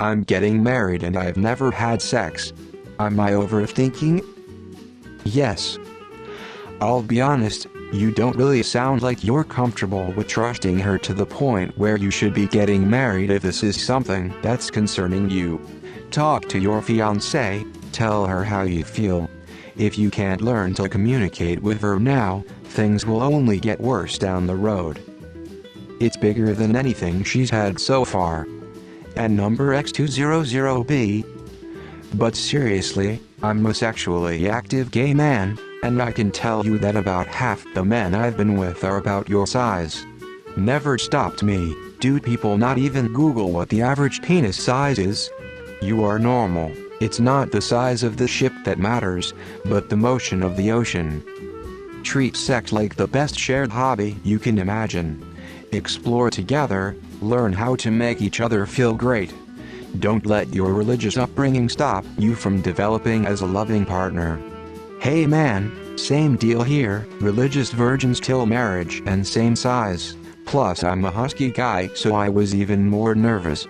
I'm getting married and I've never had sex. Am I overthinking? Yes. I'll be honest, you don't really sound like you're comfortable with trusting her to the point where you should be getting married if this is something that's concerning you. Talk to your fiancée, tell her how you feel. If you can't learn to communicate with her now, things will only get worse down the road. It's bigger than anything she's had so far. And number X200B. But seriously, I'm a sexually active gay man, and I can tell you that about half the men I've been with are about your size. Never stopped me. Do people not even Google what the average penis size is? You are normal. It's not the size of the ship that matters, but the motion of the ocean. Treat sex like the best shared hobby you can imagine. Explore together, learn how to make each other feel great. Don't let your religious upbringing stop you from developing as a loving partner. Hey man, same deal here, religious virgins till marriage and same size. Plus I'm a husky guy, so I was even more nervous.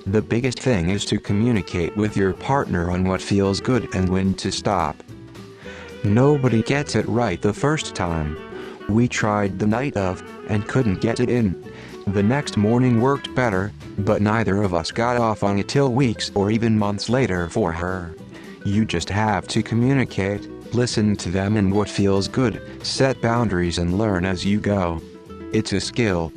The biggest thing is to communicate with your partner on what feels good and when to stop. Nobody gets it right the first time. We tried the night of, and couldn't get it in. The next morning worked better, but neither of us got off on it till weeks or even months later for her. You just have to communicate, listen to them and what feels good, set boundaries and learn as you go. It's a skill.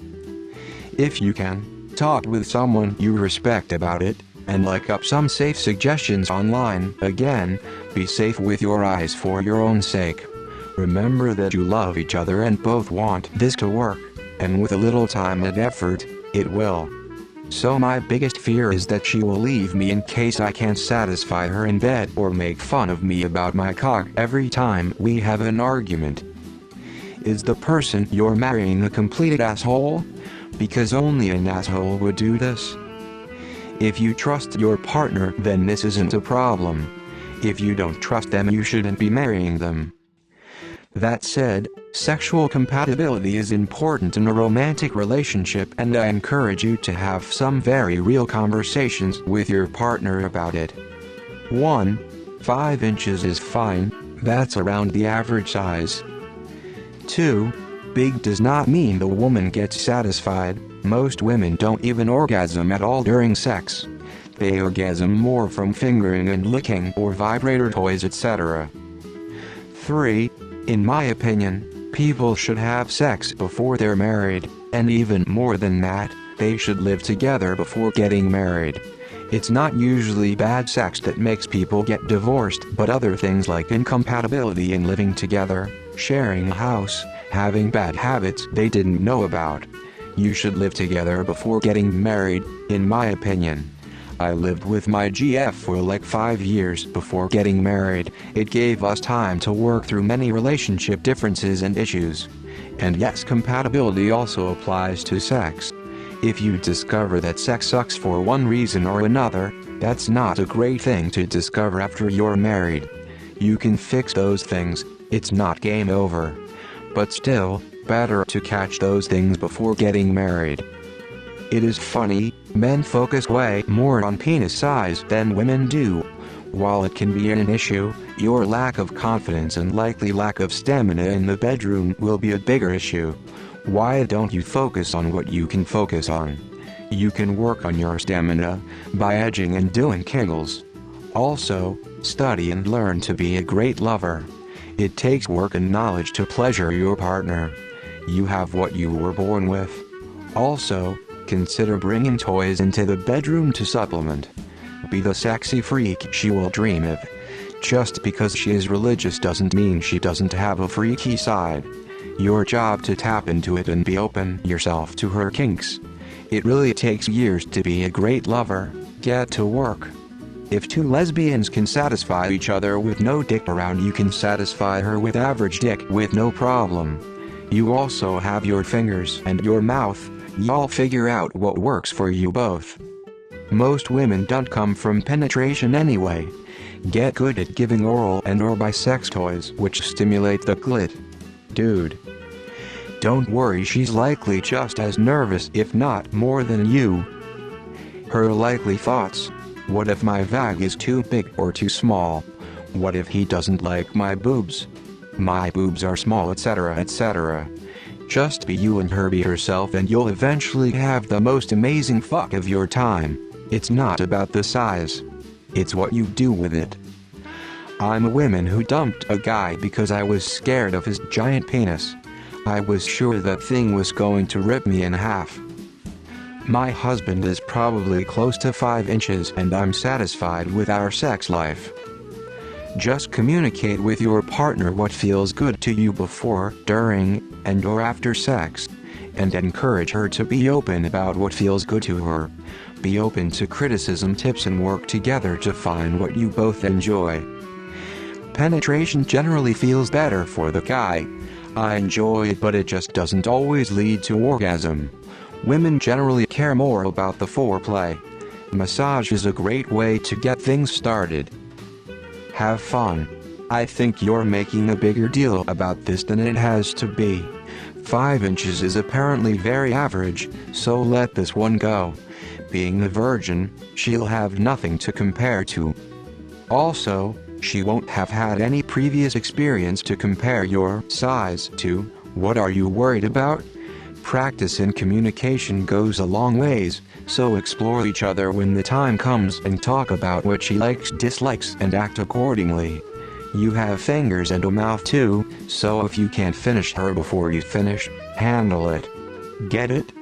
If you can, talk with someone you respect about it, and look up some safe suggestions online. Again, be safe with your eyes for your own sake. Remember that you love each other and both want this to work, and with a little time and effort, it will. So my biggest fear is that she will leave me in case I can't satisfy her in bed or make fun of me about my cock every time we have an argument. Is the person you're marrying a completed asshole? Because only an asshole would do this. If you trust your partner, then this isn't a problem. If you don't trust them, you shouldn't be marrying them. That said, sexual compatibility is important in a romantic relationship, and I encourage you to have some very real conversations with your partner about it. 1. 5 inches is fine, that's around the average size. 2. Big does not mean the woman gets satisfied. Most women don't even orgasm at all during sex. They orgasm more from fingering and licking or vibrator toys, etc. 3. In my opinion, people should have sex before they're married, and even more than that, they should live together before getting married. It's not usually bad sex that makes people get divorced, but other things like incompatibility in living together, sharing a house, having bad habits they didn't know about. You should live together before getting married, in my opinion. I lived with my GF for like 5 years before getting married. It gave us time to work through many relationship differences and issues. And yes, compatibility also applies to sex. If you discover that sex sucks for one reason or another, that's not a great thing to discover after you're married. You can fix those things, it's not game over. But still, better to catch those things before getting married. It is funny, men focus way more on penis size than women do. While it can be an issue, your lack of confidence and likely lack of stamina in the bedroom will be a bigger issue. Why don't you focus on what you can focus on? You can work on your stamina by edging and doing kegels. Also, study and learn to be a great lover. It takes work and knowledge to pleasure your partner. You have what you were born with. Also, consider bringing toys into the bedroom to supplement. Be the sexy freak she will dream of. Just because she is religious doesn't mean she doesn't have a freaky side. Your job to tap into it and be open yourself to her kinks. It really takes years to be a great lover. Get to work. If two lesbians can satisfy each other with no dick around, you can satisfy her with average dick with no problem. You also have your fingers and your mouth. Y'all figure out what works for you both. Most women don't come from penetration anyway. Get good at giving oral and/or by sex toys which stimulate the clit. Dude. Don't worry, she's likely just as nervous if not more than you. Her likely thoughts, What if my vag is too big or too small? What if he doesn't like my boobs? My boobs are small, etc., etc. Just be you and her, be yourself, and you'll eventually have the most amazing fuck of your time. It's not about the size. It's what you do with it. I'm a woman who dumped a guy because I was scared of his giant penis. I was sure that thing was going to rip me in half. My husband is probably close to 5 inches and I'm satisfied with our sex life. Just communicate with your partner what feels good to you before, during, and/or after sex, and encourage her to be open about what feels good to her. Be open to criticism, tips, and work together to find what you both enjoy. Penetration generally feels better for the guy. I enjoy it, but it just doesn't always lead to orgasm. Women generally care more about the foreplay. Massage is a great way to get things started. Have fun. I think you're making a bigger deal about this than it has to be. 5 inches is apparently very average, so let this one go. Being a virgin, she'll have nothing to compare to. Also, she won't have had any previous experience to compare your size to. What are you worried about? Practice in communication goes a long ways, so explore each other when the time comes and talk about what she likes, dislikes, and act accordingly. You have fingers and a mouth too, so if you can't finish her before you finish, handle it. Get it?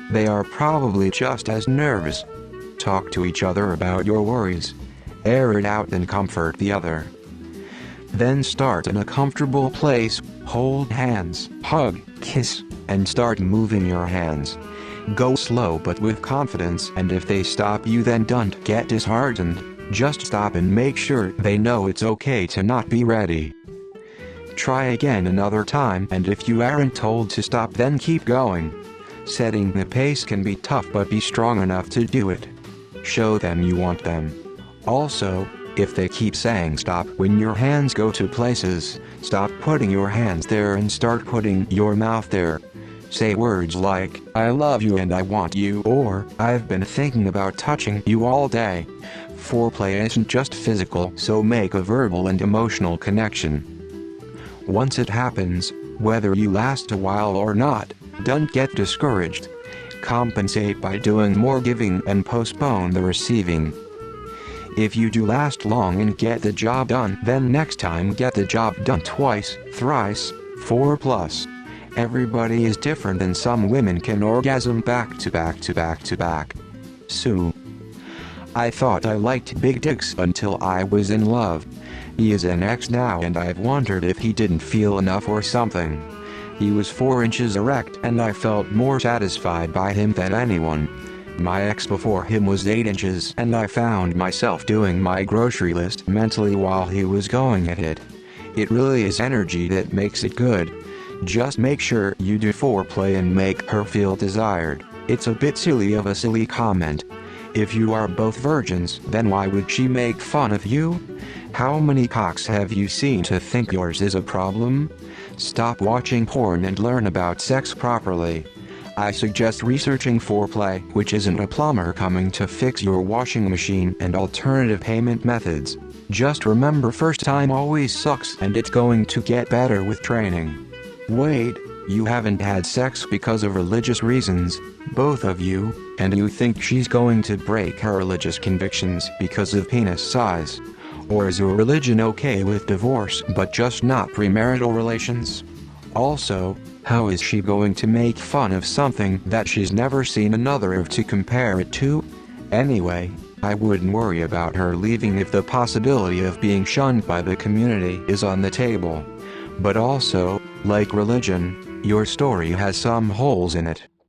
They are probably just as nervous. Talk to each other about your worries. Air it out and comfort the other. Then start in a comfortable place, hold hands, hug, kiss, and start moving your hands. Go slow but with confidence, and if they stop you, then don't get disheartened. Just stop and make sure they know it's okay to not be ready. Try again another time, and if you aren't told to stop, then keep going. Setting the pace can be tough, but be strong enough to do it. Show them you want them. Also, if they keep saying stop when your hands go to places, stop putting your hands there and start putting your mouth there. Say words like, I love you and I want you, or I've been thinking about touching you all day. Foreplay isn't just physical, so make a verbal and emotional connection. Once it happens, whether you last a while or not, don't get discouraged. Compensate by doing more giving and postpone the receiving. If you do last long and get the job done, then next time get the job done twice, thrice, 4+. Everybody is different, and some women can orgasm back to back to back to back. Sue. I thought I liked big dicks until I was in love. He is an ex now, and I've wondered if he didn't feel enough or something. He was 4 inches erect and I felt more satisfied by him than anyone. My ex before him was 8 inches and I found myself doing my grocery list mentally while he was going at it. It really is energy that makes it good. Just make sure you do foreplay and make her feel desired. It's a bit silly of a silly comment. If you are both virgins, then why would she make fun of you? How many cocks have you seen to think yours is a problem? Stop watching porn and learn about sex properly. I suggest researching foreplay, which isn't a plumber coming to fix your washing machine, and alternative payment methods. Just remember, first time always sucks, and it's going to get better with training. Wait, you haven't had sex because of religious reasons, both of you, and you think she's going to break her religious convictions because of penis size? Or is your religion okay with divorce but just not premarital relations? Also, how is she going to make fun of something that she's never seen another of to compare it to? Anyway, I wouldn't worry about her leaving if the possibility of being shunned by the community is on the table. But also, like religion, your story has some holes in it.